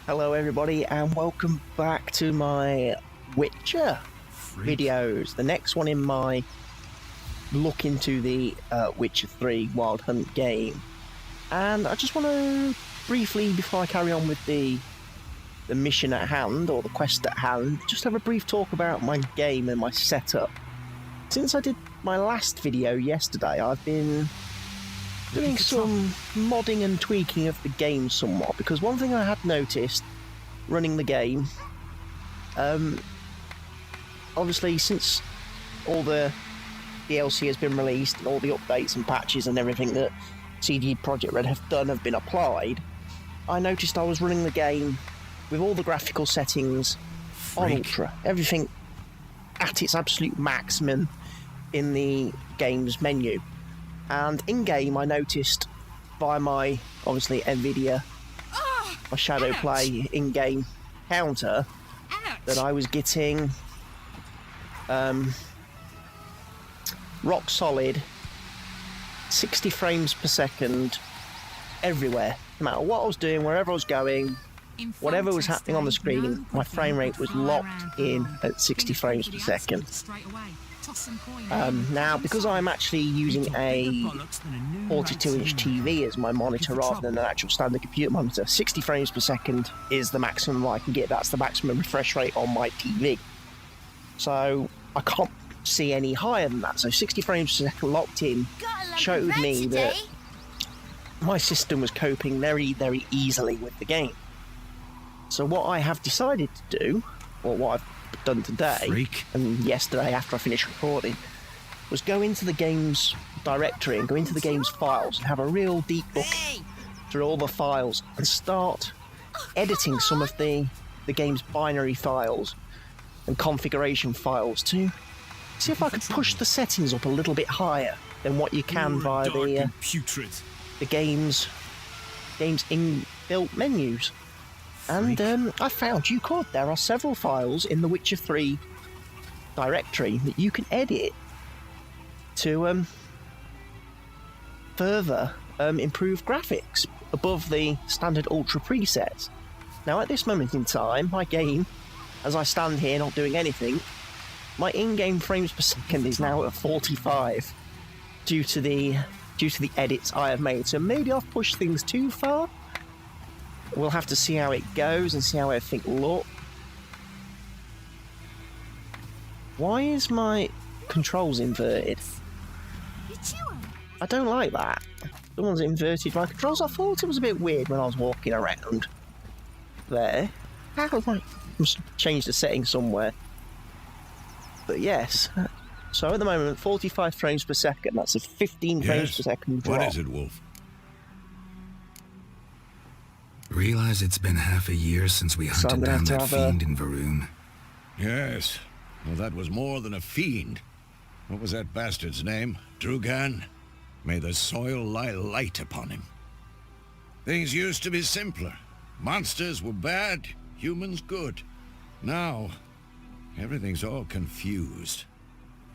Hello everybody and welcome back to my Witcher videos. The next one in my look into the Witcher 3 Wild Hunt game. And I just want to briefly, before I carry on with the mission at hand, or the quest at hand, just have a brief talk about my game and my setup. Since I did my last video yesterday, I've been doing some modding and tweaking of the game somewhat, because one thing I had noticed running the game, obviously since all the DLC has been released and all the updates and patches and everything that CD Projekt Red have done have been applied, I noticed I was running the game with all the graphical settings on Ultra, everything at its absolute maximum in the game's menu. And in-game, I noticed by my, obviously, NVIDIA, my Shadow Play in-game counter, that I was getting rock solid 60 frames per second everywhere. No matter what I was doing, wherever I was going, whatever was happening on the screen, my frame rate was locked in at 60 frames per second. Now, because I'm actually using a 42-inch TV as my monitor rather than an actual standard computer monitor, 60 frames per second is the maximum I can get. That's the maximum refresh rate on my TV. So I can't see any higher than that. So 60 frames per second locked in showed me that my system was coping very, very easily with the game. So what I have decided to do, or what I've done today and yesterday after I finished recording, was go into the game's directory and go into the game's files and have a real deep look through all the files and start editing some of the game's binary files and configuration files to see if I could push the settings up a little bit higher than what you can via the game's inbuilt menus. And I found you could. There are several files in the Witcher 3 directory that you can edit to further improve graphics above the standard Ultra presets. Now, at this moment in time, my game, as I stand here not doing anything, my in-game frames per second is now at 45 due to the edits I have made. So maybe I've pushed things too far. We'll have to see how it goes and see how everything looks. Why is my controls inverted? I don't like that. The one's inverted my controls. I thought it was a bit weird when I was walking around there. I must change the setting somewhere. But yes. So at the moment, 45 frames per second. That's a 15 frames per second drop. What is it, Wolf? Realize it's been half a year since we hunted down that fiend in Varun. Yes. Well, that was more than a fiend. What was that bastard's name? Drugan? May the soil lie light upon him. Things used to be simpler. Monsters were bad, humans good. Now, everything's all confused.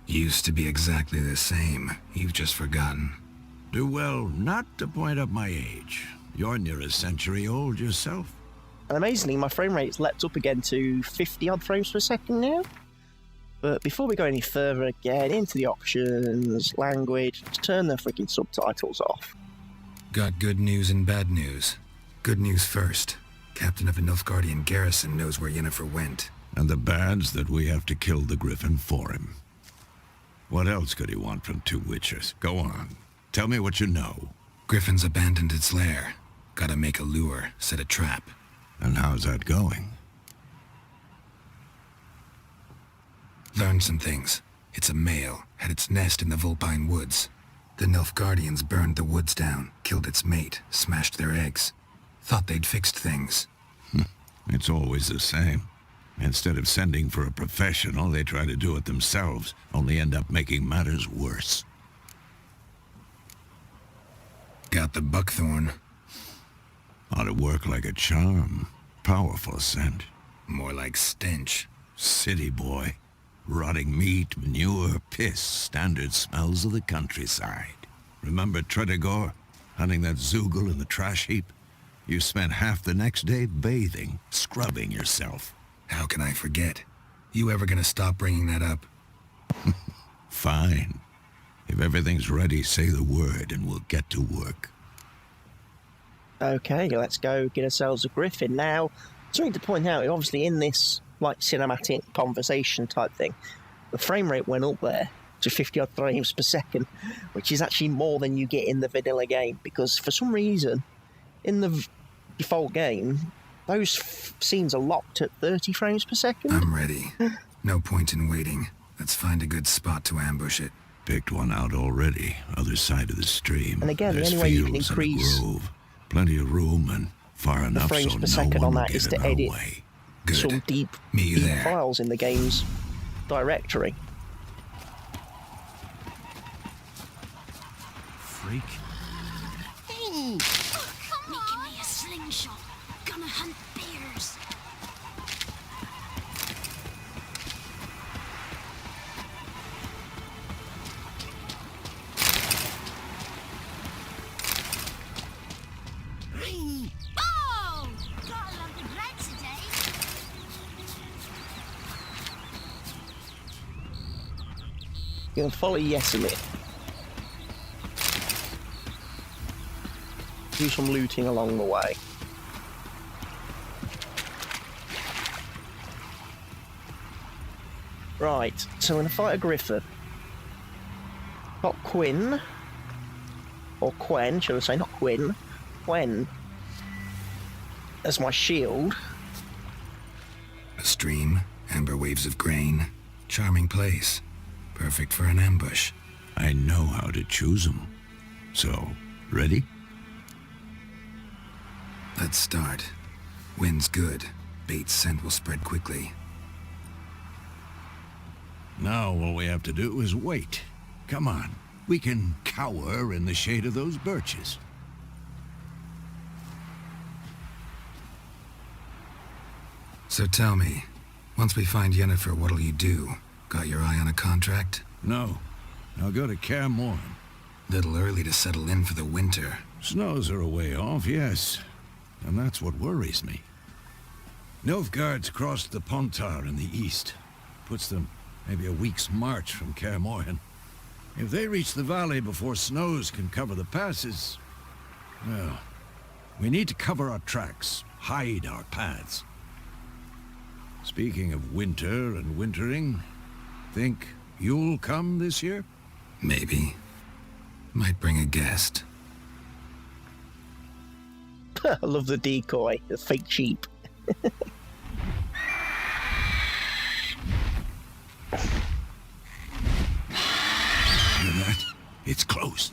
Used to be exactly the same. You've just forgotten. Do well not to point up my age. You're near a century old yourself. And amazingly, my frame rate's leapt up again to 50-odd frames per second now. But before we go any further again, into the options, language, turn the freaking subtitles off. Got good news and bad news. Good news first. Captain of a Nilfgaardian garrison knows where Yennefer went. And the bad's that we have to kill the Griffin for him. What else could he want from two Witchers? Go on. Tell me what you know. Griffin's abandoned its lair. Gotta make a lure, set a trap. And how's that going? Learned some things. It's a male, had its nest in the Vulpine Woods. The Nilfgaardians burned the woods down, killed its mate, smashed their eggs. Thought they'd fixed things. It's always the same. Instead of sending for a professional, they try to do it themselves, only end up making matters worse. Got the buckthorn. Ought to work like a charm. Powerful scent. More like stench. City boy. Rotting meat, manure, piss, standard smells of the countryside. Remember Tredegor? Hunting that Zoogle in the trash heap? You spent half the next day bathing, scrubbing yourself. How can I forget? You ever gonna stop bringing that up? Fine. If everything's ready, say the word and we'll get to work. Okay, let's go get ourselves a Griffin. Now, something to point out, obviously in this like cinematic conversation type thing, the frame rate went up there to 50 odd frames per second, which is actually more than you get in the vanilla game, because for some reason, in the default game, those scenes are locked at 30 frames per second. I'm ready. No point in waiting. Let's find a good spot to ambush it. Picked one out already, other side of the stream. And again, There's the only way you can fields and a increase grove. Plenty of room and far enough frames so per no second one on will that get is in to our edit way. Good. some deep Meet you there. files in the game's directory. Freak. Hey! Making me a slingshot. Gonna hunt bears. Oh! Gotta love the bread today. You can follow Yennefer. Do some looting along the way. Right, so I'm going to fight a Griffin. Got Quinn. Or Quen, should I say, not Quinn. Quen. As my shield. A stream, amber waves of grain. Charming place. Perfect for an ambush. I know how to choose them. So, ready? Let's start. Wind's good. Bait's scent will spread quickly. Now all we have to do is wait. Come on. We can cower in the shade of those birches. So tell me, once we find Yennefer, what'll you do? Got your eye on a contract? No. I'll go to Kaer Morhen. Little early to settle in for the winter. Snows are a way off, yes. And that's what worries me. Nilfgaard's crossed the Pontar in the east. Puts them maybe a week's march from Kaer Morhen. If they reach the valley before snows can cover the passes, well, we need to cover our tracks, hide our paths. Speaking of winter and wintering, think you'll come this year? Maybe. Might bring a guest. I love the decoy, the fake sheep. Hear that? It's close.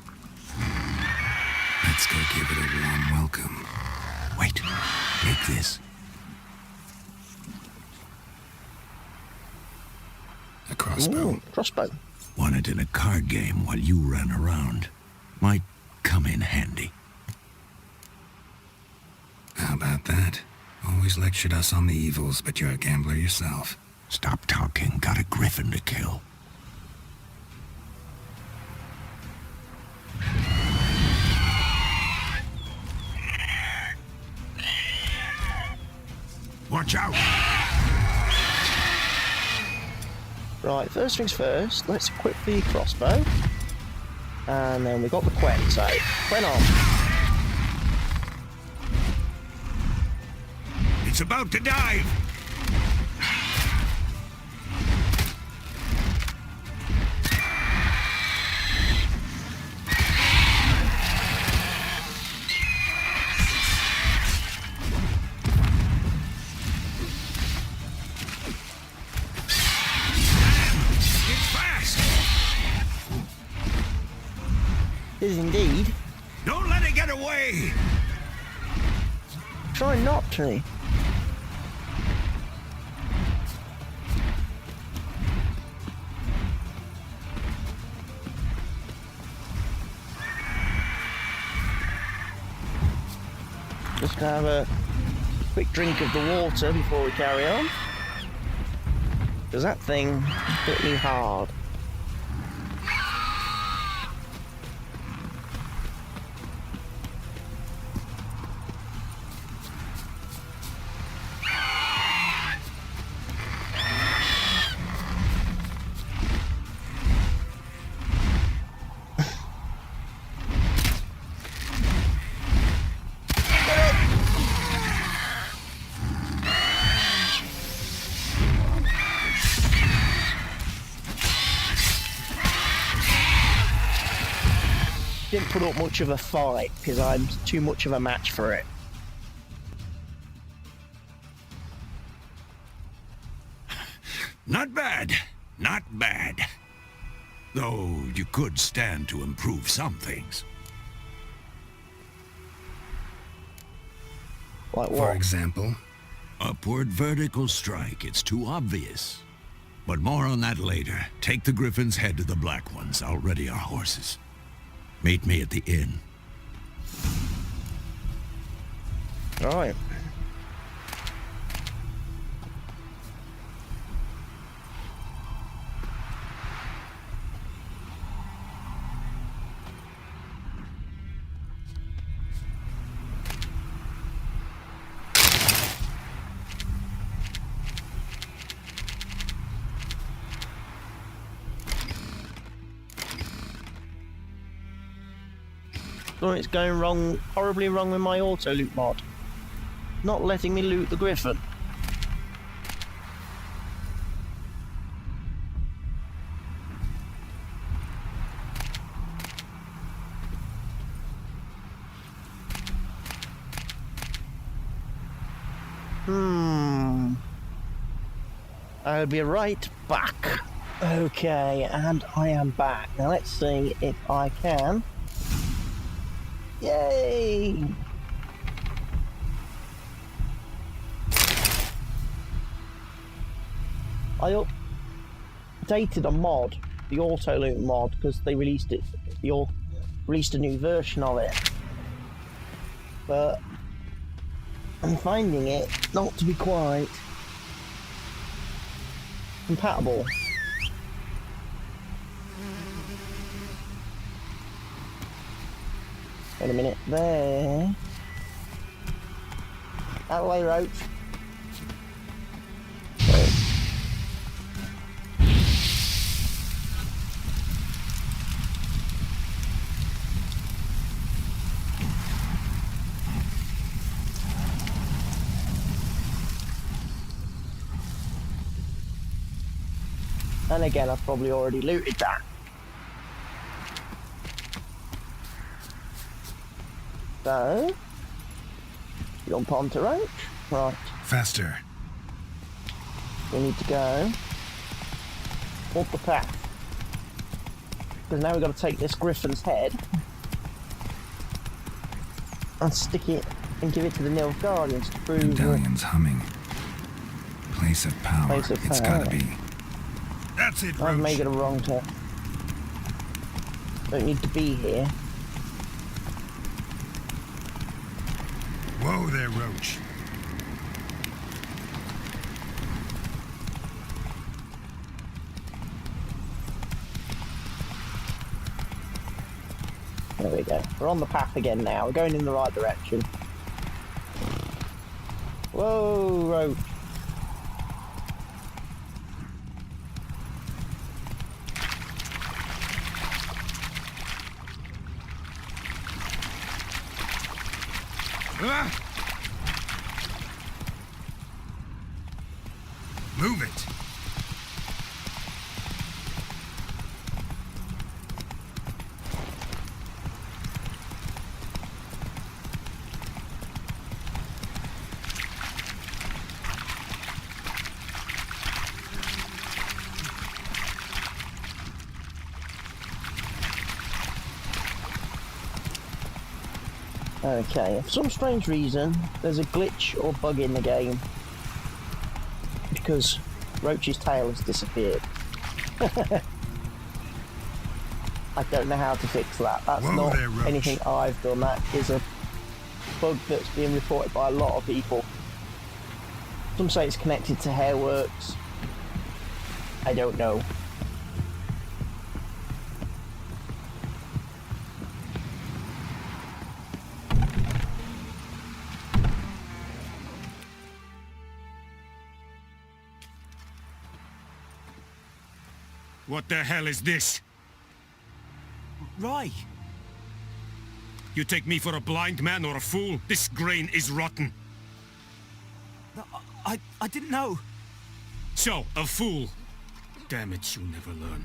Let's go give it a warm welcome. Wait, take this. A crossbow. Ooh, crossbow. Won it in a card game while you ran around. Might come in handy. How about that? Always lectured us on the evils, but you're a gambler yourself. Stop talking. Got a Griffin to kill. Watch out! Right, first things first, let's equip the crossbow. And then we got the Quen, so Quen on. It's about to dive! Is indeed. Don't let it get away! Try not to. Just have a quick drink of the water before we carry on. Because that thing hit me hard. Didn't put up much of a fight because I'm too much of a match for it. Not bad. Not bad. Though you could stand to improve some things. Like For what? example, Upward vertical strike, it's too obvious. But more on that later. Take the Griffin's head to the Black Ones. I'll ready our horses. Meet me at the inn. Right. Something's going wrong, horribly wrong with my auto loot mod. Not letting me loot the Griffin. I'll be right back. Okay, and I am back. Now let's see if I can. Yay! I updated a mod, the auto loot mod, because they released it. Released a new version of it, but I'm finding it not to be quite compatible. Wait a minute, there. Out of the way, Roach. And again, I've probably already looted that. So, jump onto Roach. Right, faster. we need to go up the path. Because now we've got to take this Griffin's head and stick it and give it to the Nilfgaardians to prove Medallion's humming. Place of power. Place of It's power. gotta be. That's it, I've Roach. made it a wrong turn. Don't need to be here. Whoa there, Roach. There we go. We're on the path again now. We're going in the right direction. Whoa, Roach. Ah! Move it. Okay, for some strange reason, there's a glitch or bug in the game. Because Roach's tail has disappeared. I don't know how to fix that. That's Whoa not there, Roach. anything I've done. That is a bug that's being reported by a lot of people. Some say it's connected to Hairworks. I don't know. What the hell is this? Rye! You take me for a blind man or a fool? This grain is rotten. No, I didn't know. So, a fool. Damn it, you'll never learn.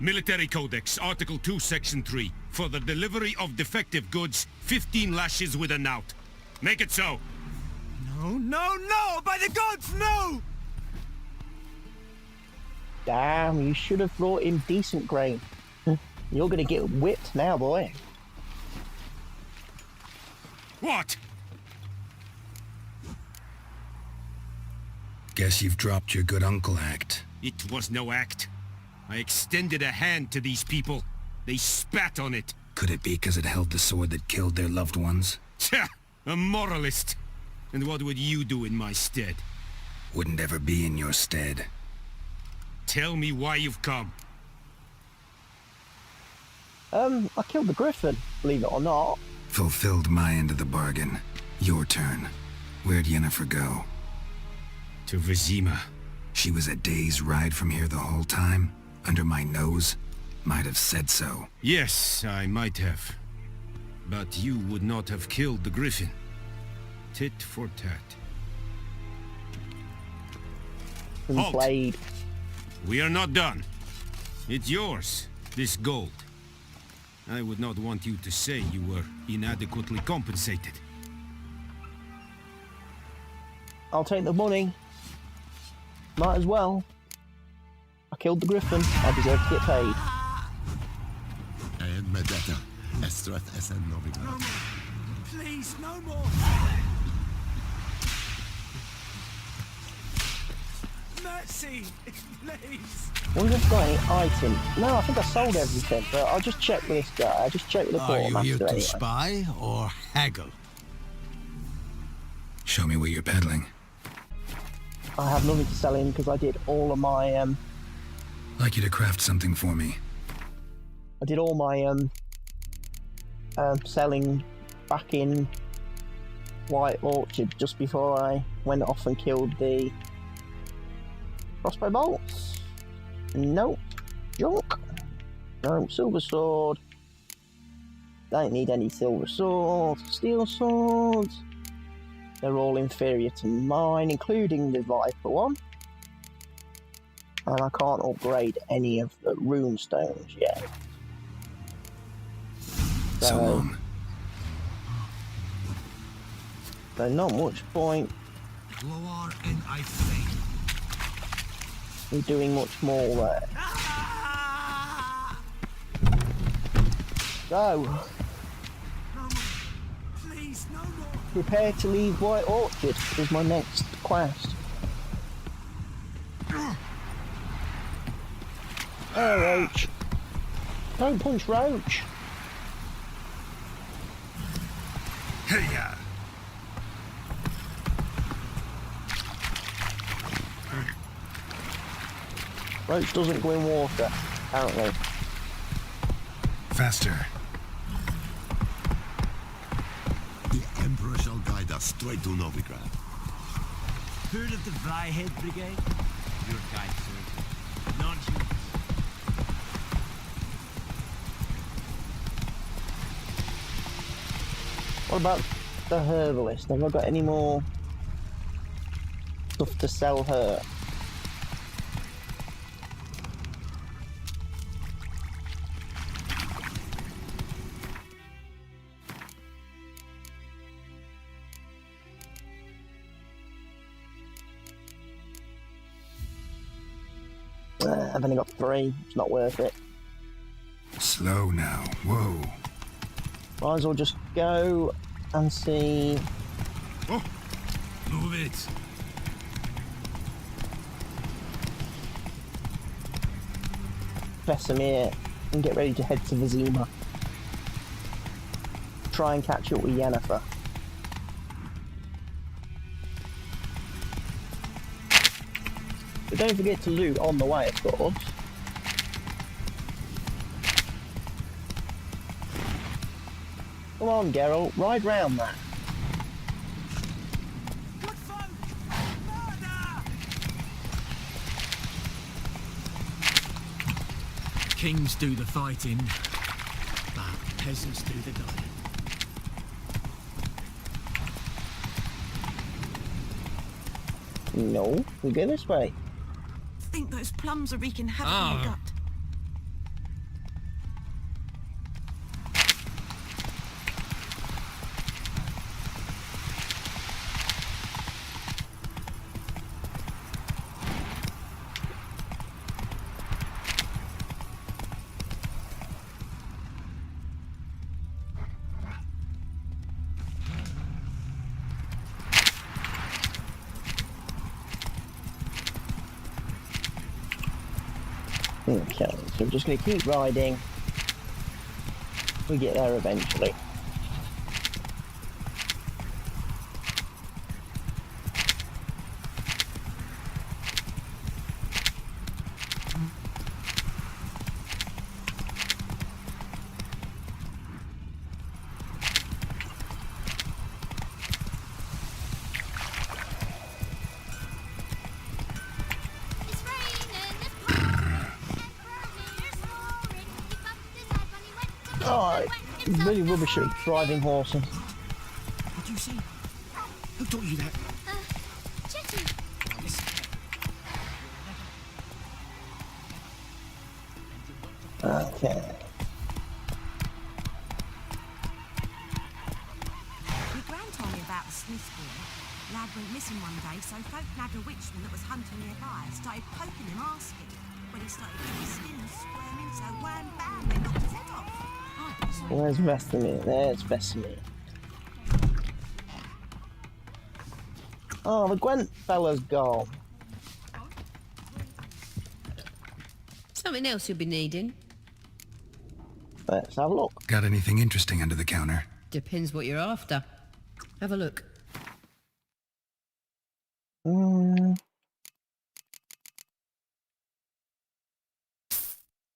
Military Codex, Article 2, Section 3. For the delivery of defective goods, 15 lashes with a knout. Make it so. No, no, no! By the gods, no! Damn, you should have brought him decent grain. You're gonna get whipped now, boy. What? Guess you've dropped your good uncle act. It was no act. I extended a hand to these people. They spat on it. Could it be because it held the sword that killed their loved ones? Tja, a moralist. And what would you do in my stead? Wouldn't ever be in your stead. Tell me why you've come. I killed the Griffin, believe it or not. Fulfilled my end of the bargain. Your turn. Where'd Yennefer go? To Vizima. She was a day's ride from here the whole time? Under my nose? Might have said so. Yes, I might have. But you would not have killed the Griffin. Tit for tat. Halt! Played. We are not done. It's yours, this gold. I would not want you to say you were inadequately compensated. I'll take the money. Might as well. I killed the Griffin. I deserve to get paid. No more. Please, no more. Mercy, please. Wonder if I've got any items. No, I think I sold everything, but I'll just check with this guy. I'll just check with the Are you quartermaster here to anyway. spy or haggle? Show me what you're peddling. I have nothing to sell him because I did all of my Like you to craft something for me. I did all my selling back in White Orchard just before I went off and killed the crossbow bolts. Nope. Junk. No, silver sword. Don't need any silver swords. Steel swords. They're all inferior to mine, including the Viper one. And I can't upgrade any of the rune stones yet. So long. So not much point Lower and I say. in doing much more there. So, No more. Please, no more. prepare to leave White Orchard is my next quest. Oh, Roach. Don't punch Roach. Hey-ya! Roach doesn't go in water, apparently. Faster. The Emperor shall guide us straight to Novigrad. Heard of the Vryhead Brigade? Your guide, sir. Not you. What about the herbalist? Have I got any more stuff to sell her? I've only got 3. It's not worth it. Slow now. Whoa. Might as well just go and see. Oh, move it. Vesemir and get ready to head to Vizima. Try and catch up with Yennefer. But don't forget to loot on the way, of course. Come on, Geralt, ride round that. Good folk! Murder! Kings do the fighting, but peasants do the dying. No, we go this way. Think those plums are wreaking havoc on the gut. Okay, so we're just going to keep riding. We get there eventually. It's raining, it's pouring, and Framerate roaring. He bumped his head when he went to bed. Oh, it's really rubbish at driving horses. What do you say? Who taught you that? Chitty. Okay. Your gran told me about the Smith boy. Lad went missing one day, so folk nagged a witchman that was hunting nearby and started poking him, asking. When he started twisting and squirming, so wham bam, they knocked his head off. Where's Vesemir? There's Vesemir. Oh, the Gwent fella's gone. Something else you'll be needing. Let's have a look. Got anything interesting under the counter? Depends what you're after. Have a look.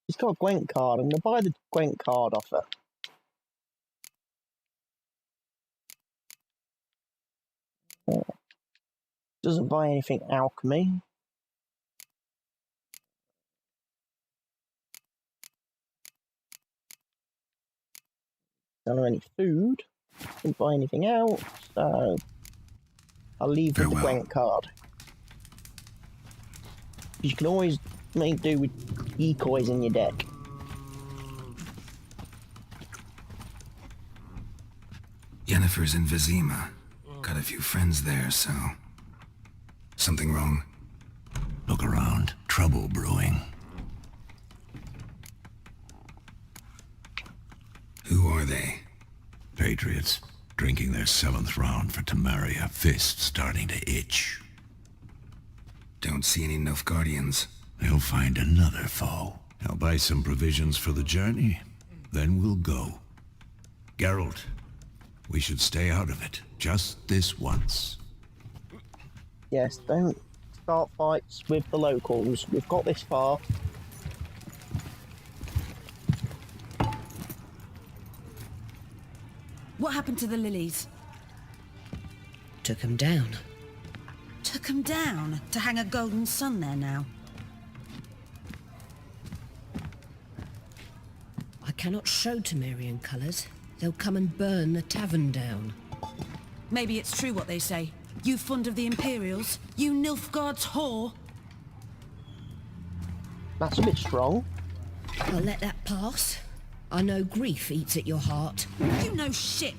She's got a Gwent card. I'm going to buy the Gwent card off her. Doesn't buy anything alchemy. Don't have any food. Didn't buy anything else, so I'll leave with the Gwent card. You can always make do with decoys in your deck. Yennefer's in Vizima. Got a few friends there, so... Something wrong? Look around. Trouble brewing. Who are they? Patriots. Drinking their 7th round for Temeria. Fists starting to itch. Don't see any Nilfgaardians. They'll find another foe. I'll buy some provisions for the journey. Then we'll go. Geralt, we should stay out of it. Just this once. Yes, don't start fights with the locals. We've got this far. What happened to the lilies? Took 'em down. Took 'em down to hang a golden sun there now. I cannot show Temerian colours. They'll come and burn the tavern down. Maybe it's true what they say. You fond of the Imperials? You Nilfgaard's whore? That's a bit strong. I'll let that pass. I know grief eats at your heart. You know shit.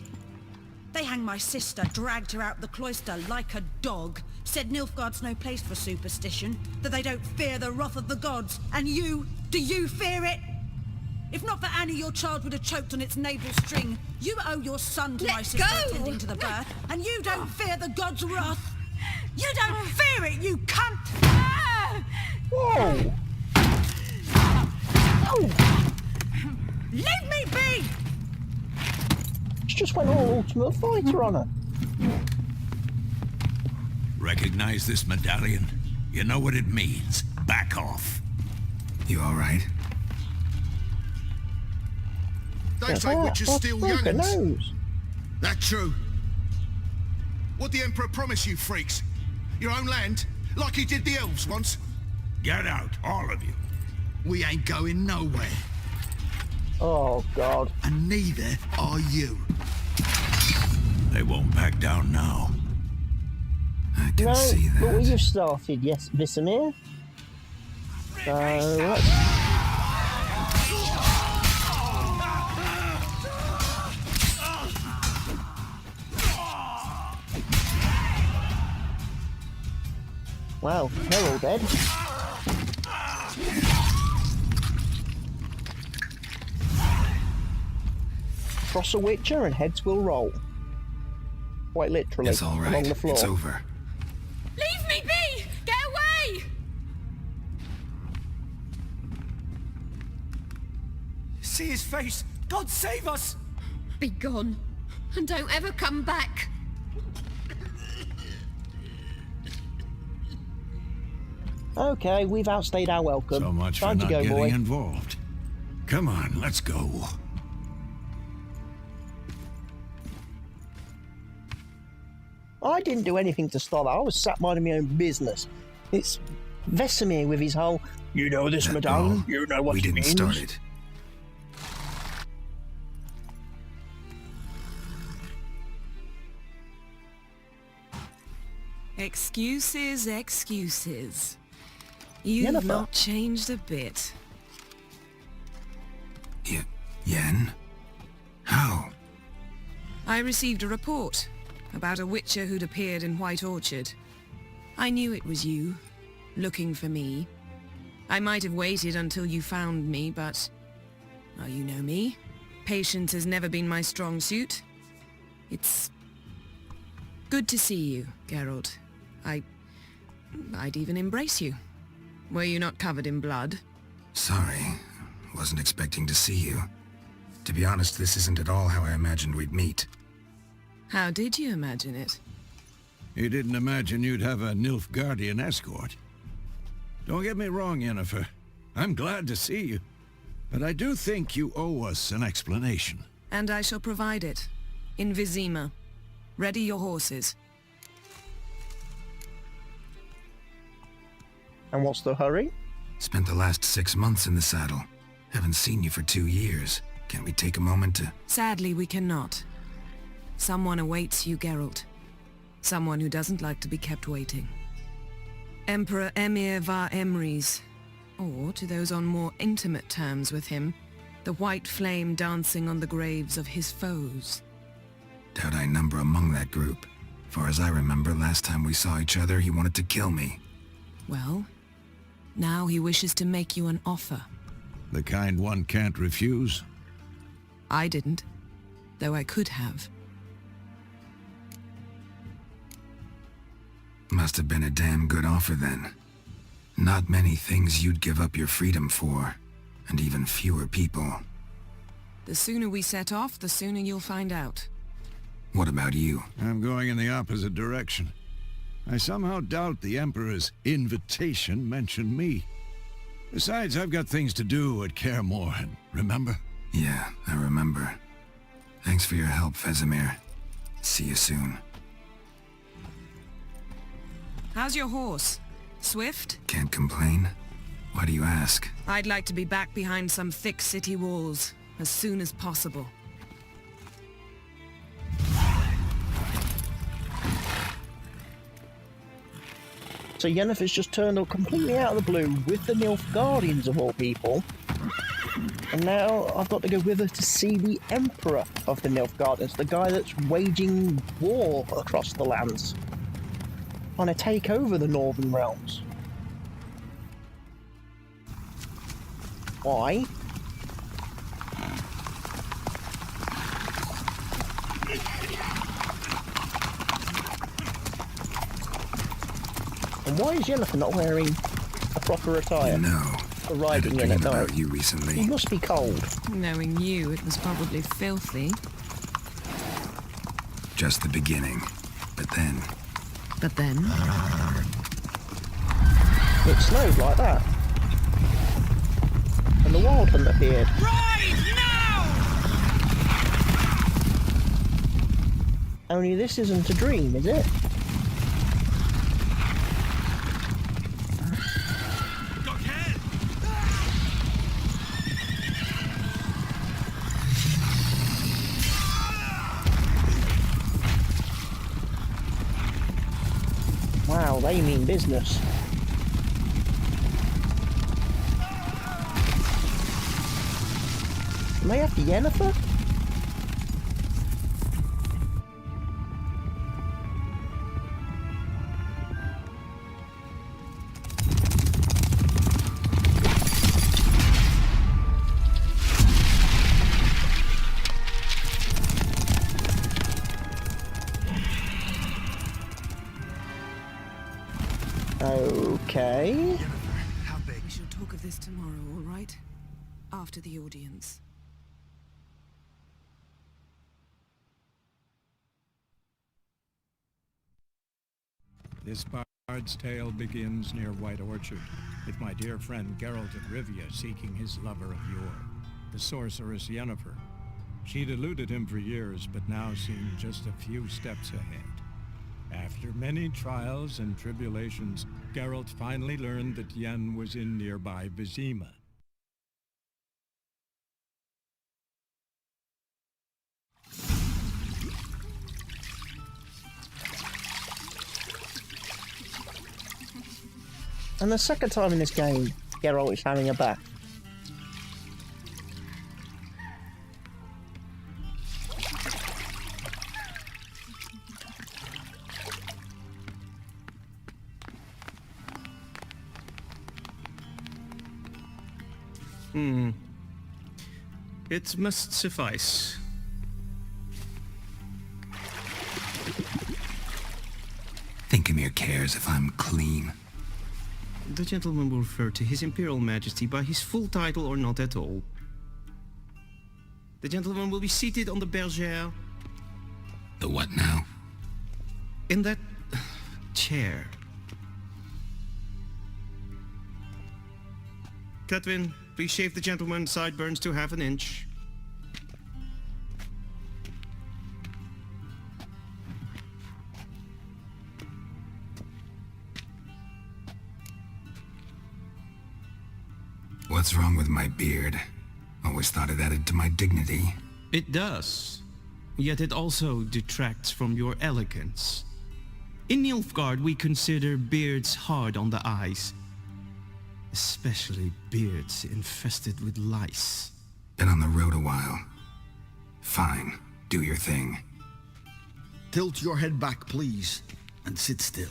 They hanged my sister, dragged her out the cloister like a dog, said Nilfgaard's no place for superstition, that they don't fear the wrath of the gods. And you, do you fear it? If not for Annie, your child would have choked on its navel string. You owe your son to my sister attending to the birth, and you don't fear the gods' wrath. You don't fear it, you cunt! Whoa! Oh! Leave me be! She just went all Ultimate Fighter on her. Recognize this medallion? You know what it means. Back off. You alright? They say witches steal young'uns. Knows. That true? What the Emperor promise you, freaks? Your own land? Like he did the elves once? Get out, all of you. We ain't going nowhere. Oh, God. And neither are you. They won't back down now. I can see that. But you've started, yes, Vesemir. So, let's... Well, they're all dead. Cross a Witcher and heads will roll. Quite literally, It's all right. along the floor. It's over. Leave me be! Get away! see his face. God save us! Be gone, and don't ever come back. Okay, we've outstayed our welcome. So much Time for to not go, getting boy. involved. Come on, let's go. I didn't do anything to start that. I was sat minding my own business. It's Vesemir with his whole, you know this That medallion, brawl, you know what we it didn't means. start it. Excuses, excuses. You've Yennefer. not changed a bit. Yen? How? I received a report about a witcher who'd appeared in White Orchard. I knew it was you, looking for me. I might have waited until you found me, but... well, you know me. Patience has never been my strong suit. It's... good to see you, Geralt. I'd even embrace you. Were you not covered in blood? Sorry. Wasn't expecting to see you. To be honest, this isn't at all how I imagined we'd meet. How did you imagine it? You didn't imagine you'd have a Nilfgaardian escort. Don't get me wrong, Yennefer. I'm glad to see you. But I do think you owe us an explanation. And I shall provide it. In Vizima. Ready your horses. And what's the hurry? Spent the last 6 months in the saddle. Haven't seen you for 2 years. Can't we take a moment to... Sadly, we cannot. Someone awaits you, Geralt. Someone who doesn't like to be kept waiting. Emperor Emir var Emrys. Or, to those on more intimate terms with him, the white flame dancing on the graves of his foes. Doubt I number among that group. Far as I remember, last time we saw each other, he wanted to kill me. Well, now he wishes to make you an offer. The kind one can't refuse. I didn't, though I could have. Must have been a damn good offer then. Not many things you'd give up your freedom for, and even fewer people. The sooner we set off, the sooner you'll find out. What about you? I'm going in the opposite direction. I somehow doubt the Emperor's invitation mentioned me. Besides, I've got things to do at Kaer Morhen, remember? Yeah, I remember. Thanks for your help, Vesemir. See you soon. How's your horse? Swift? Can't complain. Why do you ask? I'd like to be back behind some thick city walls, as soon as possible. So Yennefer's just turned up completely out of the blue with the Nilfgaardians of all people. And now I've got to go with her to see the Emperor of the Nilfgaardians, the guy that's waging war across the lands. Trying to take over the Northern Realms. Why? And why is Yennefer not wearing a proper attire You know, for I had a riding in dream at night? about you He recently. must be cold. Knowing you, it was probably filthy. Just the beginning. But then, But then... It snowed like that. And the Wild Hunt appeared. Right now! Only this isn't a dream, is it? Wow, they mean business. Am I after Yennefer? Okay. We shall talk of this tomorrow, all right? After the audience. This bard's tale begins near White Orchard, with my dear friend Geralt of Rivia seeking his lover of yore, the sorceress Yennefer. She'd eluded him for years, but now seemed just a few steps ahead. After many trials and tribulations, Geralt finally learned that Yen was in nearby Vizima. And the second time in this game, Geralt is having a bath. It must suffice. Thinkamere cares if I'm clean. The gentleman will refer to His Imperial Majesty by his full title or not at all. The gentleman will be seated on the bergère. The what now? In that chair. Catwin, please shave the gentleman's sideburns to half an inch. What's wrong with my beard? Always thought it added to my dignity. It does. Yet it also detracts from your elegance. In Nilfgaard, we consider beards hard on the eyes. Especially beards infested with lice. Been on the road a while. Fine, do your thing. Tilt your head back, please, and sit still.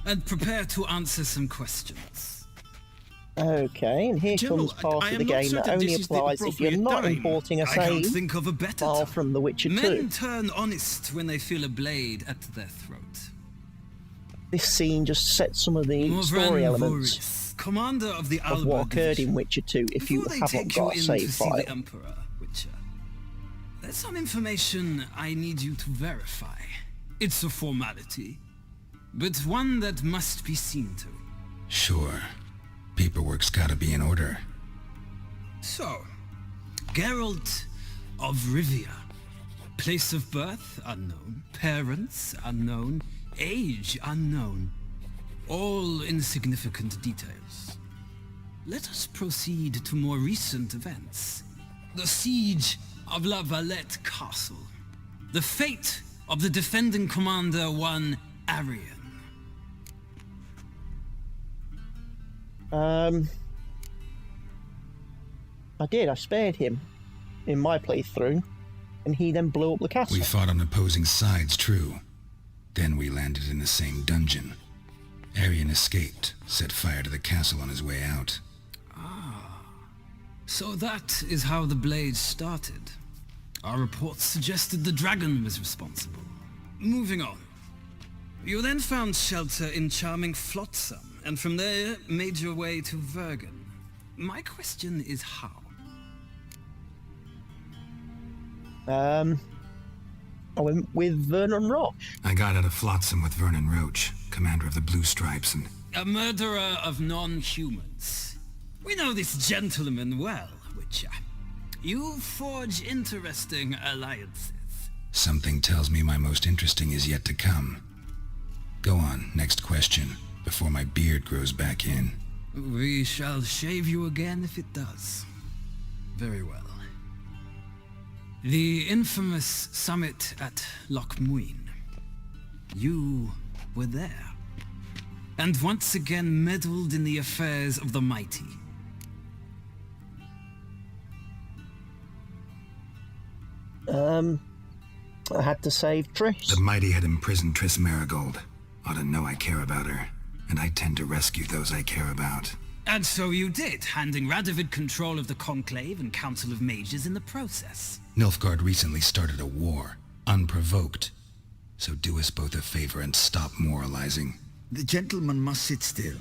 And prepare to answer some questions. Okay, and here General, comes part I of the am not game that certain only this is the applies if you're appropriate not time. importing a I can't save think of a better file time. from The Witcher 2. Men turn honest when they feel a blade at their throat. This scene just sets some of the story elements Voris, commander of the of Alba what occurred division. in Witcher 2 if you Before they haven't take you got a in save to see file. the Emperor, Witcher, there's some information I need you to verify. It's a formality, but one that must be seen to. Sure. Paperwork's gotta be in order. So, Geralt of Rivia. Place of birth unknown, parents unknown, age unknown. All insignificant details. Let us proceed to more recent events. The siege of La Valette Castle. The fate of the defending commander, one Arian. I did. I spared him in my playthrough, and he then blew up the castle. We fought on opposing sides, true. Then we landed in the same dungeon. Arian escaped, set fire to the castle on his way out. So that is how the blade started. Our reports suggested the dragon was responsible. Moving on. You then found shelter in charming Flotsam, and from there made your way to Vergen. My question is how? I went with Vernon Roche. I got out of Flotsam with Vernon Roche, commander of the Blue Stripes, and... A murderer of non-humans. We know this gentleman well, Witcher. You forge interesting alliances. Something tells me my most interesting is yet to come. Go on, next question, before my beard grows back in. We shall shave you again if it does. Very well. The infamous summit at Loch Muin. You were there. And once again meddled in the affairs of the mighty. I had to save Triss. The mighty had imprisoned Triss Marigold. Ought to know I care about her, and I tend to rescue those I care about. And so you did, handing Radovid control of the Conclave and Council of Mages in the process. Nilfgaard recently started a war, unprovoked. So do us both a favor and stop moralizing. The gentleman must sit still.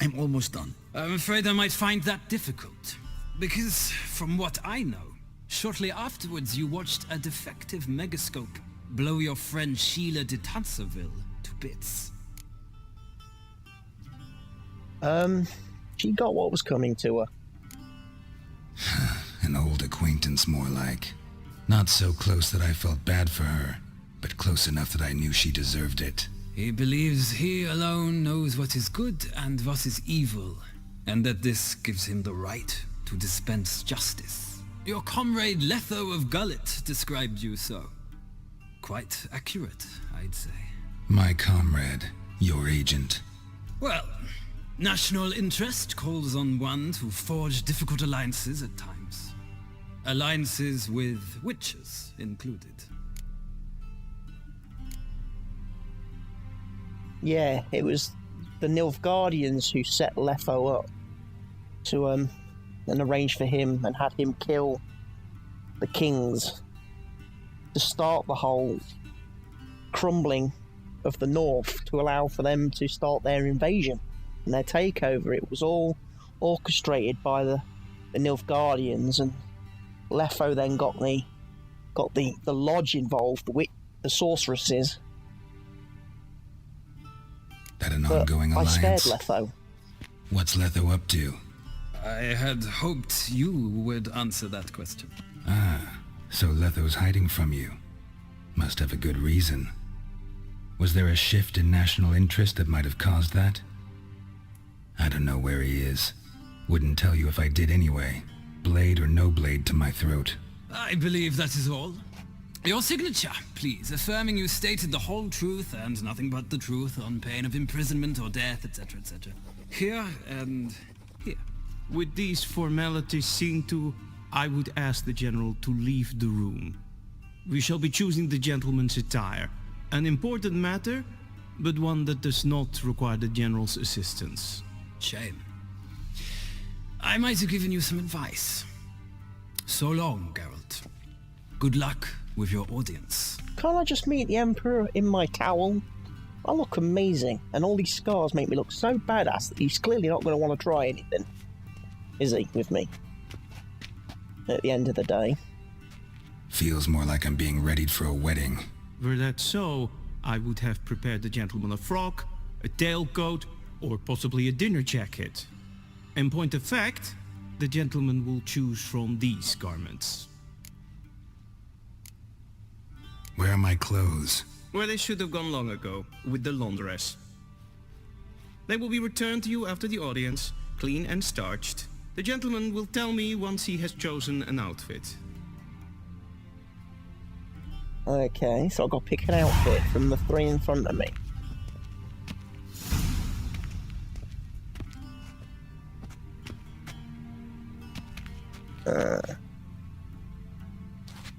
I'm almost done. I'm afraid I might find that difficult. Because, from what I know, Shortly afterwards, you watched a defective megascope blow your friend Sheila de Tanserville to bits. She got what was coming to her. An old acquaintance, more like. Not so close that I felt bad for her, but close enough that I knew she deserved it. He believes he alone knows what is good and what is evil, and that this gives him the right to dispense justice. Your comrade Letho of Gullet described you so. Quite accurate, I'd say. My comrade, your agent. Well, national interest calls on one to forge difficult alliances at times. Alliances with witches included. Yeah, it was the Nilfgaardians who set Letho up to and arranged for him and had him kill the kings to start the whole crumbling of the north, to allow for them to start their invasion and their takeover. It was all orchestrated by the Nilfgaardians, and Letho then got the lodge involved, the sorceresses. That an ongoing alliance? I spared Letho. What's Letho up to? I had hoped you would answer that question. Ah, so Letho's hiding from you. Must have a good reason. Was there a shift in national interest that might have caused that? I don't know where he is. Wouldn't tell you if I did anyway. Blade or no blade to my throat. I believe that is all. Your signature, please, affirming you stated the whole truth and nothing but the truth on pain of imprisonment or death, etc., etc. Here and here. With these formalities seen to, I would ask the General to leave the room. We shall be choosing the gentleman's attire. An important matter, but one that does not require the General's assistance. Shame. I might have given you some advice. So long, Geralt. Good luck with your audience. Can't I just meet the Emperor in my towel? I look amazing, and all these scars make me look so badass that he's clearly not going to want to try anything. Is he, with me? At the end of the day. Feels more like I'm being readied for a wedding. Were that so, I would have prepared the gentleman a frock, a tailcoat, or possibly a dinner jacket. In point of fact, the gentleman will choose from these garments. Where are my clothes? Where they should have gone long ago, with the laundress. They will be returned to you after the audience, clean and starched. The gentleman will tell me once he has chosen an outfit. Okay, so I've got to pick an outfit from the three in front of me.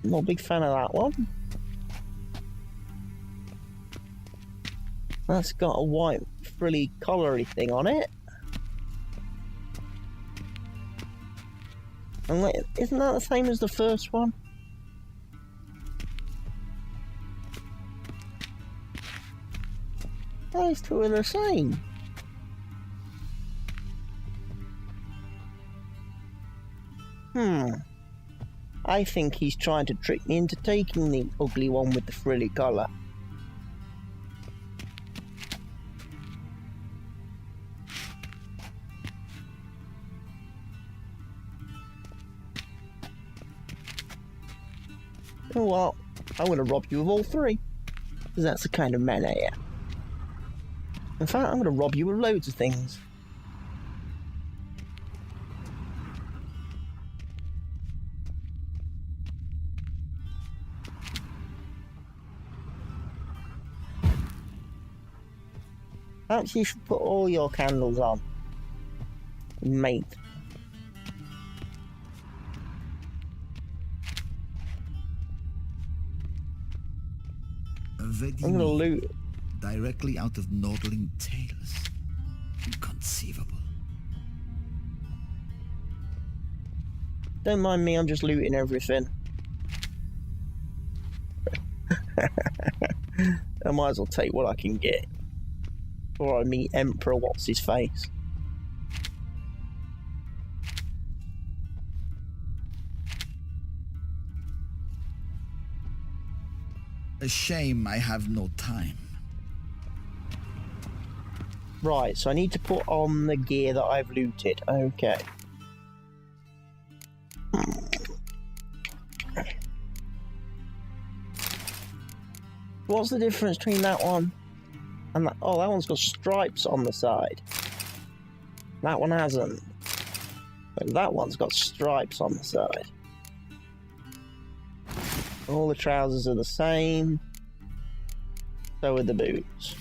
Not a big fan of that one. That's got a white frilly collary thing on it. And wait, isn't that the same as the first one? Those two are the same. I think he's trying to trick me into taking the ugly one with the frilly collar. Oh well, I'm going to rob you of all three. Because that's the kind of man I am. In fact, I'm going to rob you of loads of things. Perhaps you should put all your candles on, mate. I'm gonna loot it. Directly out of Nordling tales. Inconceivable. Don't mind me, I'm just looting everything. I might as well take what I can get. Before I meet Emperor What's-His-Face. A shame I have no time. Right, so I need to put on the gear that I've looted. Okay. What's the difference between that one and that? Oh, that one's got stripes on the side. That one hasn't. But that one's got stripes on the side. All the trousers are the same. So are the boots.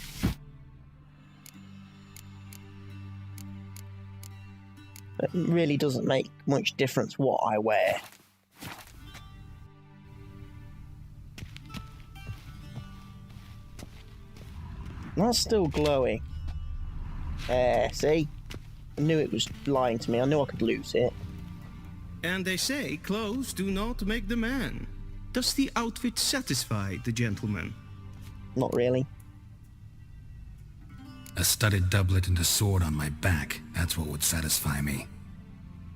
It really doesn't make much difference what I wear. That's still glowing. See? I knew it was lying to me. I knew I could lose it. And they say clothes do not make the man. Does the outfit satisfy the gentleman? Not really. A studded doublet and a sword on my back, that's what would satisfy me.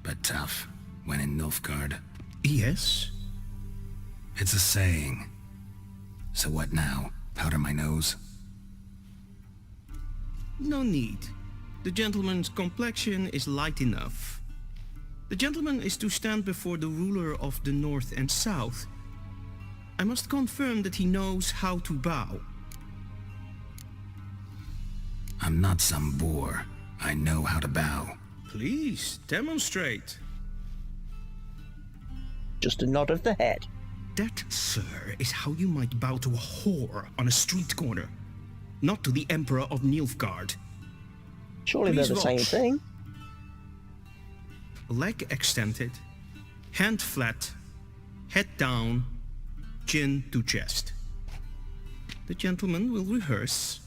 But tough, when in Nilfgaard. Yes? It's a saying. So what now? Powder my nose? No need. The gentleman's complexion is light enough. The gentleman is to stand before the ruler of the North and South. I must confirm that he knows how to bow. I'm not some boor. I know how to bow. Please, demonstrate. Just a nod of the head. That, sir, is how you might bow to a whore on a street corner. Not to the Emperor of Nilfgaard. Surely they're the same thing. Leg extended, hand flat, head down, chin to chest. The gentleman will rehearse.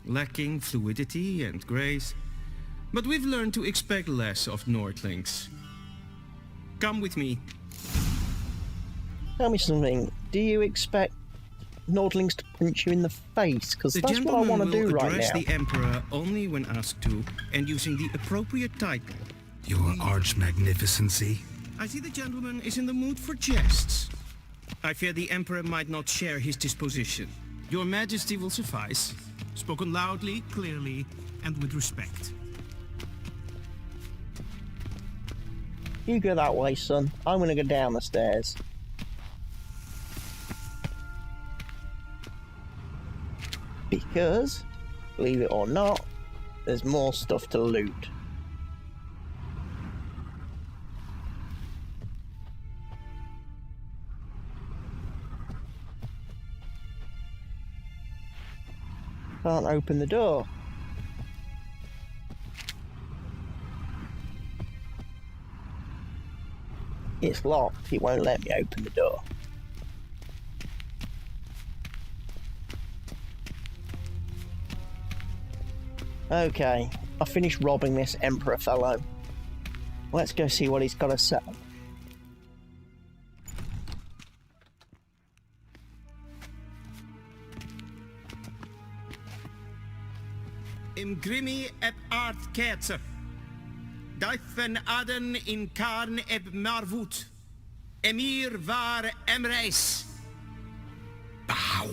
Lacking fluidity and grace. But we've learned to expect less of Nordlings. Come with me. Tell me something. Do you expect Nordlings to punch you in the face? Because that's what I want to do right now. The gentleman will address the Emperor only when asked to, and using the appropriate title. Your arch-magnificency? I see the gentleman is in the mood for jests. I fear the Emperor might not share his disposition. Your Majesty will suffice. Spoken loudly, clearly, and with respect. You go that way, son. I'm gonna go down the stairs. Because, believe it or not, there's more stuff to loot. Can't open the door. It's locked. It won't let me open the door. Okay, I finished robbing this Emperor fellow. Let's go see what he's got to say. Imgrimi eb art ketzer. Duifen aden in karn eb marvoet. Emir var emreis. Bow.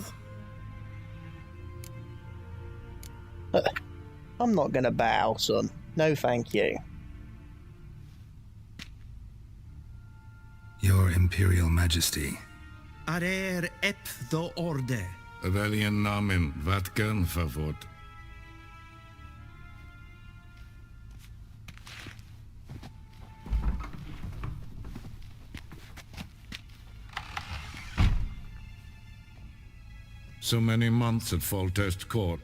I'm not gonna bow, son. No thank you. Your Imperial Majesty. Arer ep the orde. Weljen namen, wat kan favort? So many months at Foltest Court.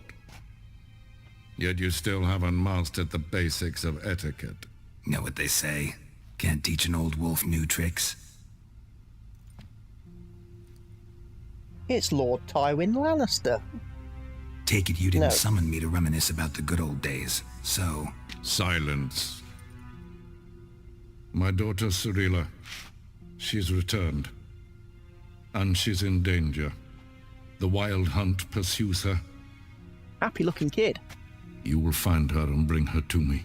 Yet you still haven't mastered the basics of etiquette. Know what they say? Can't teach an old wolf new tricks. It's Lord Tywin Lannister. Take it you didn't summon me to reminisce about the good old days, so... Silence. My daughter Cirilla, she's returned. And she's in danger. The Wild Hunt pursues her. happy-looking kid. You will find her and bring her to me.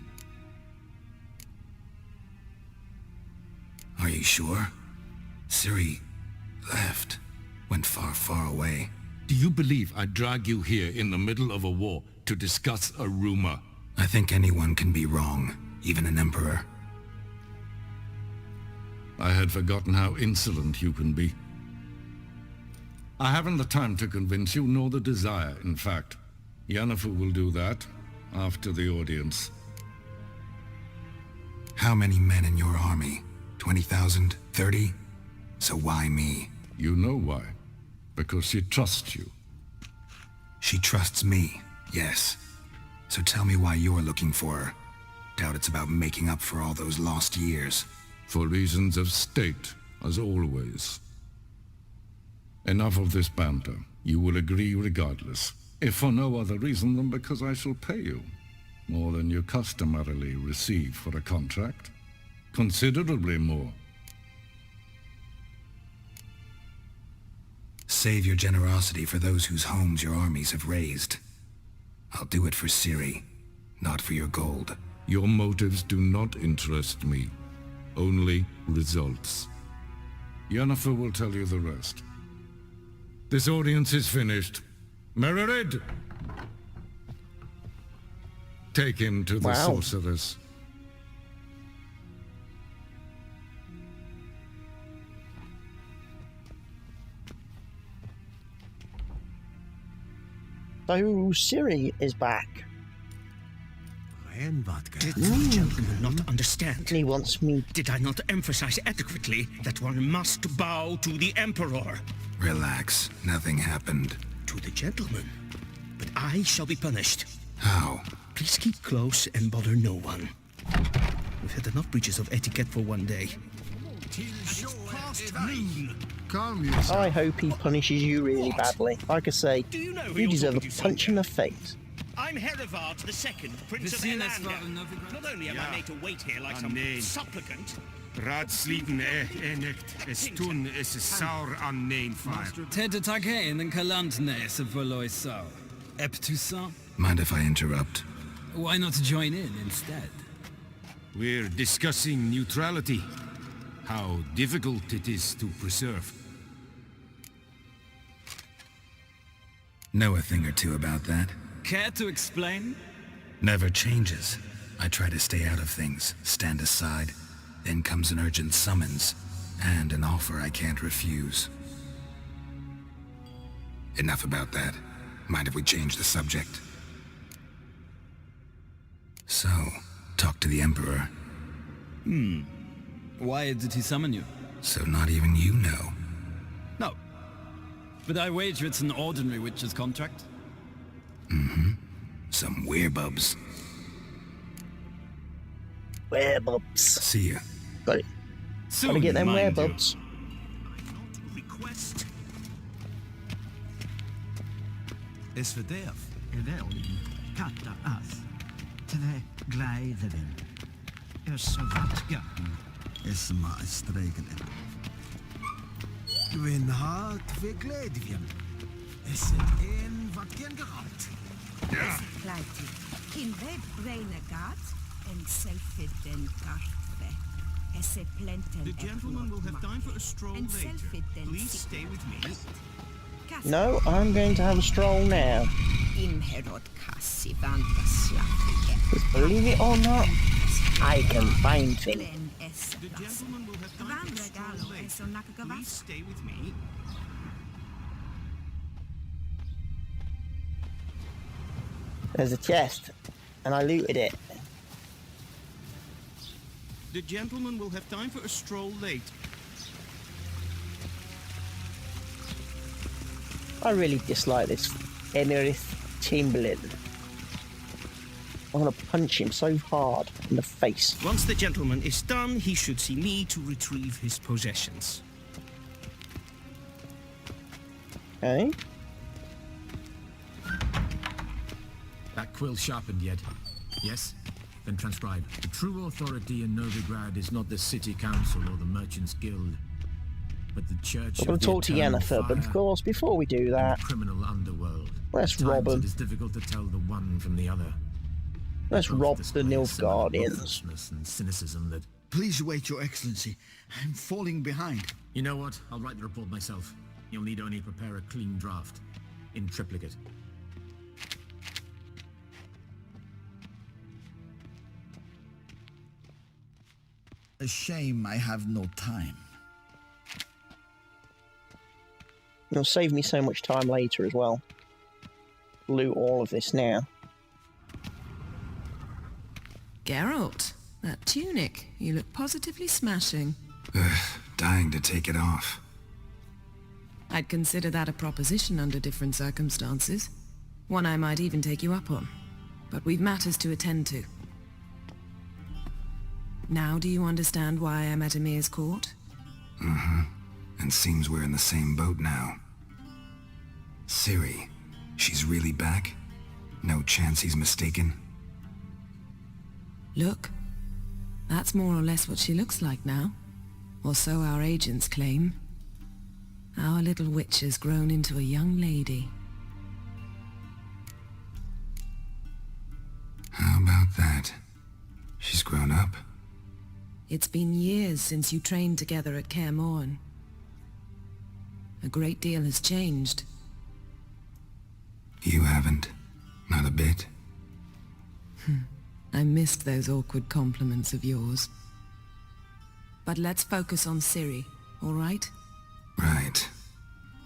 Are you sure? Ciri left. Went far, far away. Do you believe I drag you here in the middle of a war to discuss a rumor? I think anyone can be wrong, even an emperor. I had forgotten how insolent you can be. I haven't the time to convince you, nor the desire, in fact. Yennefer will do that after the audience. How many men in your army? 20,000? 30? So why me? You know why. Because she trusts you. She trusts me, yes. So tell me why you're looking for her. Doubt it's about making up for all those lost years. For reasons of state, as always. Enough of this banter. You will agree regardless. If for no other reason than because I shall pay you. More than you customarily receive for a contract. Considerably more. Save your generosity for those whose homes your armies have razed. I'll do it for Ciri, not for your gold. Your motives do not interest me. Only results. Yennefer will tell you the rest. This audience is finished. Mererid! Take him to the sorceress. So Ciri is back. Did the gentleman not understand? He wants me. Did I not emphasize adequately that one must bow to the Emperor? Relax. Nothing happened. To the gentleman. But I shall be punished. How? Please keep close and bother no one. We've had enough breaches of etiquette for one day. Calm yourself. I hope he punishes you really badly. Like I say, you deserve a punch in the face. I'm Herivard II, Prince of Elander. Not only am I made to wait here like some supplicant. Raadsliden enikt is toen is saur an neenfire. Ted Taghain and Kalantnes of Voloy Sau. Eptusan? Mind if I interrupt? Why not join in instead? We're discussing neutrality. How difficult it is to preserve. Know a thing or two about that? Care to explain? Never changes. I try to stay out of things, stand aside. Then comes an urgent summons, and an offer I can't refuse. Enough about that. Mind if we change the subject? So, talk to the Emperor. Why did he summon you? So not even you know. No. But I wager it's an ordinary witch's contract. Mm-hmm. Some werebubs. Werebubs. See ya. Got it. Gotta get them werebubs. Is verderf evelin katta ath tve gleideren is wat gatten is maar strekelen. Win hart we gledvien is het een wat geen gehad. Ja. In web braine gat and self-fitten kartre. The gentleman will have time for a stroll later. Please stay with me. No, I'm going to have a stroll now. Because believe it or not, I can find things. The gentleman will have time for a stroll later. Please stay with me. There's a chest, and I looted it. The gentleman will have time for a stroll later. I really dislike this Emirith Chamberlain. I want to punch him so hard in the face. Once the gentleman is done, he should see me to retrieve his possessions. Okay. That quill sharpened yet? Yes? Then transcribe. The true authority in Novigrad is not the city council or the merchants guild, But the church I'm going to talk to Yennefer, but of course, before we do that, criminal underworld. let's rob them. It is difficult to tell the one from the other. Let's rob the Nilfgaardians. Ruthlessness and cynicism that... Please wait, Your Excellency. I'm falling behind. You know what? I'll write the report myself. You'll need only prepare a clean draft. In triplicate. A shame I have no time. It'll save me so much time later as well. Loot all of this now. Geralt, that tunic. You look positively smashing. Dying to take it off. I'd consider that a proposition under different circumstances. One I might even take you up on. But we've matters to attend to. Now do you understand why I'm at Emir's court? Mm-hmm. And seems we're in the same boat now. Ciri, she's really back? No chance he's mistaken? Look, that's more or less what she looks like now. Or so our agents claim. Our little witch has grown into a young lady. How about that? She's grown up? It's been years since you trained together at Kaer Morhen. A great deal has changed. You haven't? Not a bit? I missed those awkward compliments of yours. But let's focus on Ciri, all right? Right.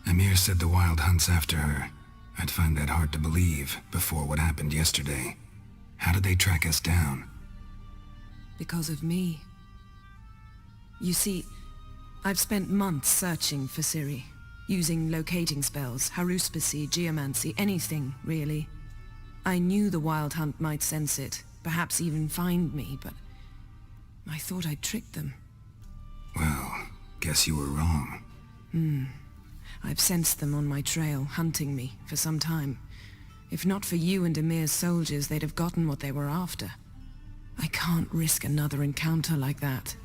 Emir said the Wild Hunt's after her. I'd find that hard to believe before what happened yesterday. How did they track us down? Because of me. You see, I've spent months searching for Ciri, using locating spells, haruspicy, geomancy, anything, really. I knew the Wild Hunt might sense it, perhaps even find me, but I thought I'd tricked them. Well, guess you were wrong. I've sensed them on my trail, hunting me, for some time. If not for you and Emir's soldiers, they'd have gotten what they were after. I can't risk another encounter like that.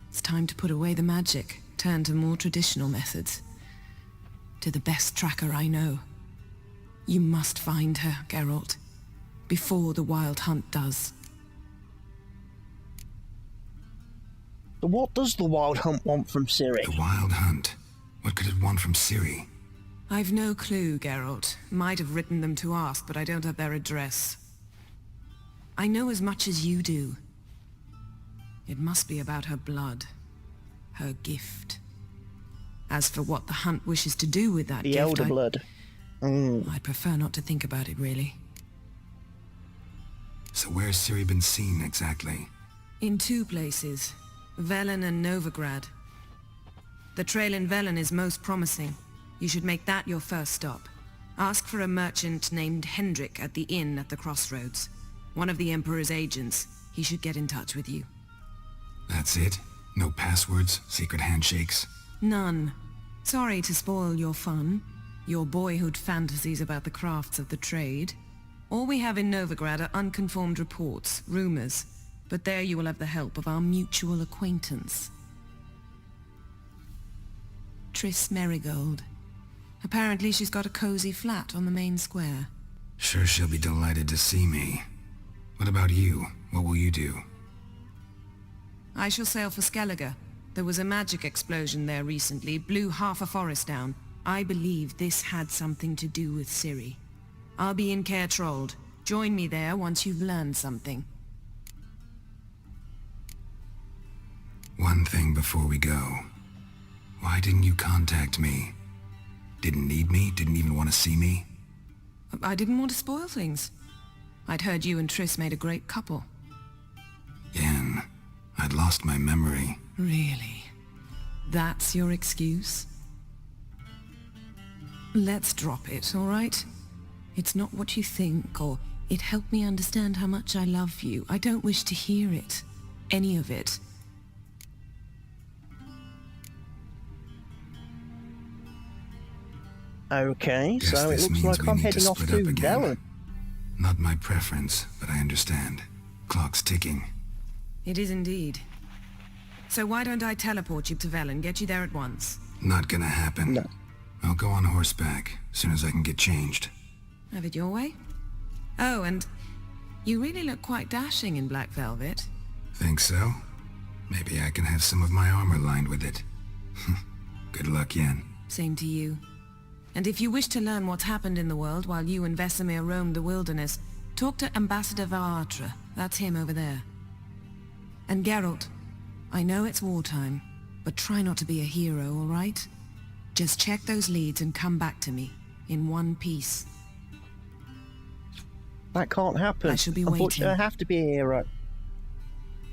It's time to put away the magic, turn to more traditional methods. To the best tracker I know. You must find her, Geralt, before the Wild Hunt does. What does the Wild Hunt want from Ciri? The Wild Hunt? What could it want from Ciri? I've no clue, Geralt. Might have written them to ask, but I don't have their address. I know as much as you do. It must be about her blood. Her gift. As for what the Hunt wishes to do with that gift, the Elder Blood. I'd prefer not to think about it, really. So where's Ciri been seen, exactly? In two places. Velen and Novigrad. The trail in Velen is most promising. You should make that your first stop. Ask for a merchant named Hendrik at the inn at the crossroads. One of the Emperor's agents. He should get in touch with you. That's it? No passwords, secret handshakes? None. Sorry to spoil your fun. Your boyhood fantasies about the crafts of the trade. All we have in Novigrad are unconfirmed reports, rumors. But there you will have the help of our mutual acquaintance. Triss Merigold. Apparently she's got a cozy flat on the main square. Sure she'll be delighted to see me. What about you? What will you do? I shall sail for Skellige. There was a magic explosion there recently, blew half a forest down. I believe this had something to do with Ciri. I'll be in Caer Trold. Join me there once you've learned something. One thing before we go. Why didn't you contact me? Didn't need me? Didn't even want to see me? I didn't want to spoil things. I'd heard you and Triss made a great couple. Yen, I'd lost my memory. Really? That's your excuse? Let's drop it, all right? It's not what you think, or it helped me understand how much I love you. I don't wish to hear it. Any of it. Okay, Guess so it this looks means like we I'm need to heading off split to up again. Velen. Not my preference, but I understand. Clock's ticking. It is indeed. So why don't I teleport you to Velen, get you there at once? Not gonna happen. No. I'll go on horseback, as soon as I can get changed. Have it your way? Oh, and you really look quite dashing in black velvet. Think so? Maybe I can have some of my armor lined with it. Good luck, Yen. Same to you. And if you wish to learn what's happened in the world while you and Vesemir roamed the wilderness, talk to Ambassador Varatra. That's him over there. And Geralt, I know it's wartime, but try not to be a hero, all right? Just check those leads and come back to me, in one piece. That can't happen. I shall be Unfortunately, waiting. I have to be a hero.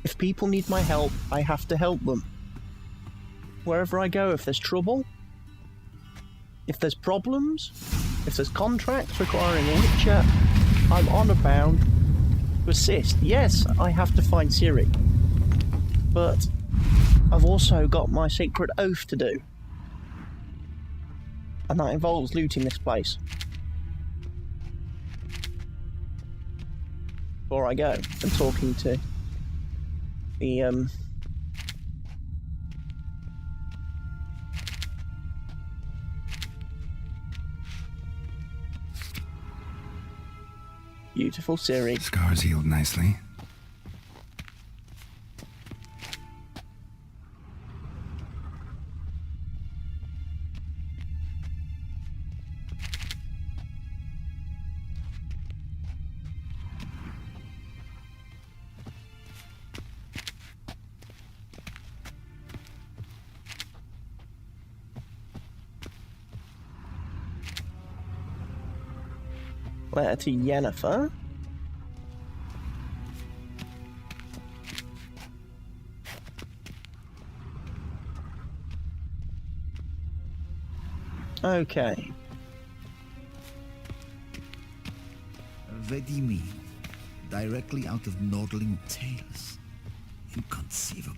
If people need my help, I have to help them. Wherever I go, if there's trouble, if there's problems, if there's contracts requiring a witcher, I'm honor bound to assist. Yes, I have to find Ciri. But I've also got my sacred oath to do. And that involves looting this place. Before I go and talking to the beautiful Ciri. Scars healed nicely. Letter to Yennefer. Okay. Vedimi, directly out of Nordling tales. Inconceivable.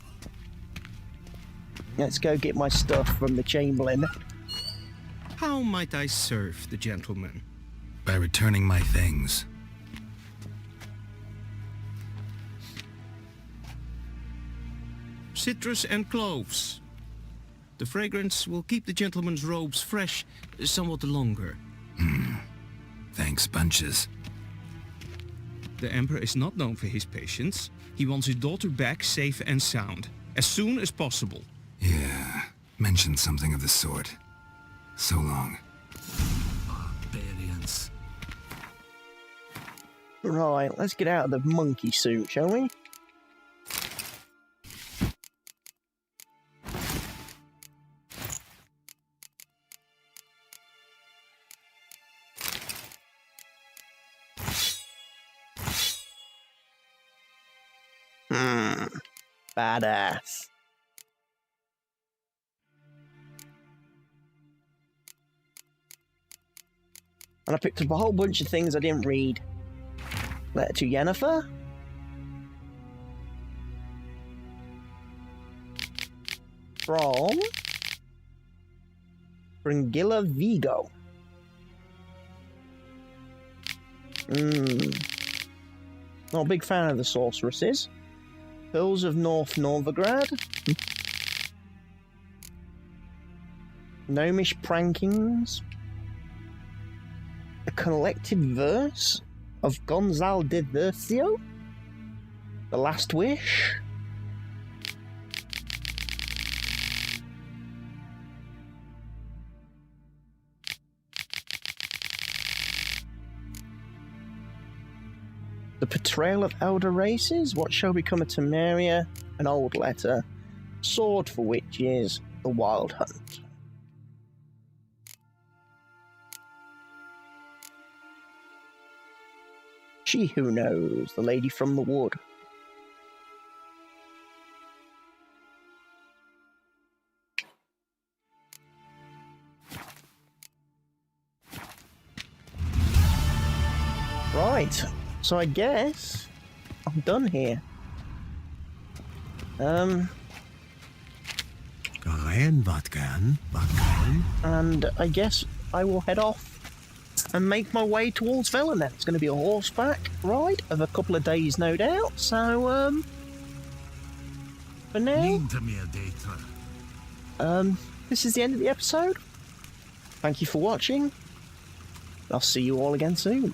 Let's go get my stuff from the Chamberlain. How might I serve the gentleman? By returning my things. Citrus and cloves. The fragrance will keep the gentleman's robes fresh somewhat longer. Thanks, bunches. The Emperor is not known for his patience. He wants his daughter back safe and sound, as soon as possible. Yeah, mentioned something of the sort. So long. Barbarians. Right, let's get out of the monkey suit, shall we? Badass. And I picked up a whole bunch of things I didn't read. Letter to Yennefer. From Bringilla Vigo. Not a big fan of the sorceresses. Pearls of North Novigrad. Gnomish prankings. A collected verse of Gonzalo de Vercio. The Last Wish. The Betrayal of Elder Races, What Shall Become of Temeria, An Old Letter, Sword for Witches, The Wild Hunt. She Who Knows, The Lady from the Wood. Right. So I guess I'm done here. And I guess I will head off and make my way towards Velen. It's going to be a horseback ride of a couple of days, no doubt. So, for now, this is the end of the episode. Thank you for watching. I'll see you all again soon.